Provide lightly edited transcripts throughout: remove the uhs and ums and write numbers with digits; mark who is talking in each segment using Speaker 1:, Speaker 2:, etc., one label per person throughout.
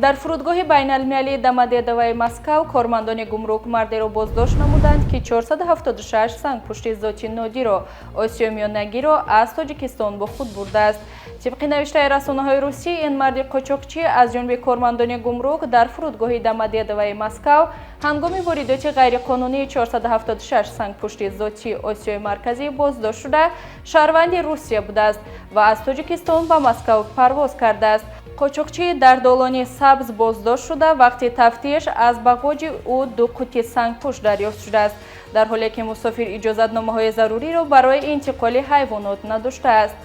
Speaker 1: дар фурудгоҳи байналмилалии Домодедовои Маскав кормандони гумрук мардеро боздошт намуданд ки 476 сангпушти зоти нодиро осиёимиёнагиро аз Тоҷикистон бо худ бурдааст. Тибқи навиштаи расонаҳои Русӣ, ин марди кочоқчӣ аз ҷониби кормандони гумрук дар фурудгоҳи Домодедовои Маскав ҳангоми воридоти ғайриқонунии 476 сангпушти зоти Осиёи Марказӣ боздошт шуда шаҳрванди Русия будааст ва аз Тоҷикистон ба Маскав парвоз кардааст. Кочоқчӣ дар долони сабз боздошт шуда вақти тафтиш аз бағоҷи ӯ 2 қути сангпуш дарёфт шудааст, дар ҳоле ки мусофир иҷозатномаҳои заруриро барои интиқоли ҳайвонот надоштааст.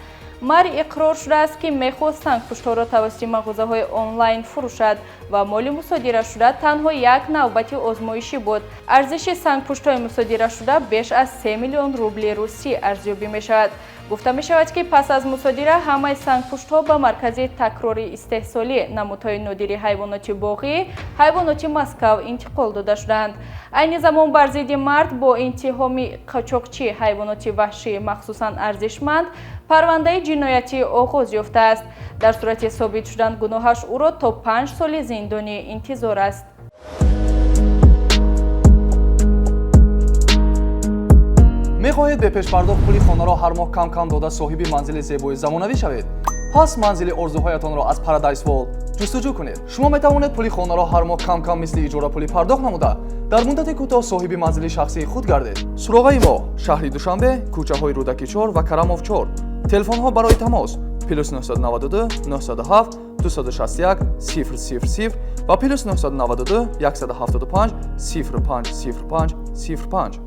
Speaker 1: Мар иқрор шудааст ки мехост сангпуштро тавассути мағозаҳои онлайн фурӯшад ва моли мусодирашуда танҳо як навбати озмоишӣ буд. Арзиши сангпуштҳои мусодирашуда беш аз 3 миллион рубли русӣ арзёбӣ мешавад. гуфта мешавад ки пас аз мусодира ҳамаи сангпуштҳо ба маркази такрори истеҳсолӣ намудҳои нодири ҳайвоноти боғӣ ҳайвоноти Маскав интиқол дода шуданд. Айни замон бар зидди мард бо интиҳоми кочоқчӣ ҳайвоноти ваҳшӣ махсусан арзишманд парвандаи ҷиноятӣ оғоз ёфтааст. дар сурати собит шудан гуноҳаш ӯро то 5 соли зиндонӣ интизор аст.
Speaker 2: мехоҳед бе пешпардохт пули хонаро ҳар моҳ кам дода соҳиби манзили зебои замонавӣ шавед? пас манзили орзуҳоятонро аз Paradise World ҷустуҷӯ кунед. шумо метавонед пули хонаро ҳар моҳ кам мисли иҷора пулӣ пардохт намуда дар муддати кӯтоҳ соҳиби манзили шахсии худ гардед. суроғаи мо шаҳри Душанбе, кӯчаҳои Рӯдаки 4 ва Карамов 4. телефонҳо барои тамос +992 907 261 000 ва +992 175 0505 05.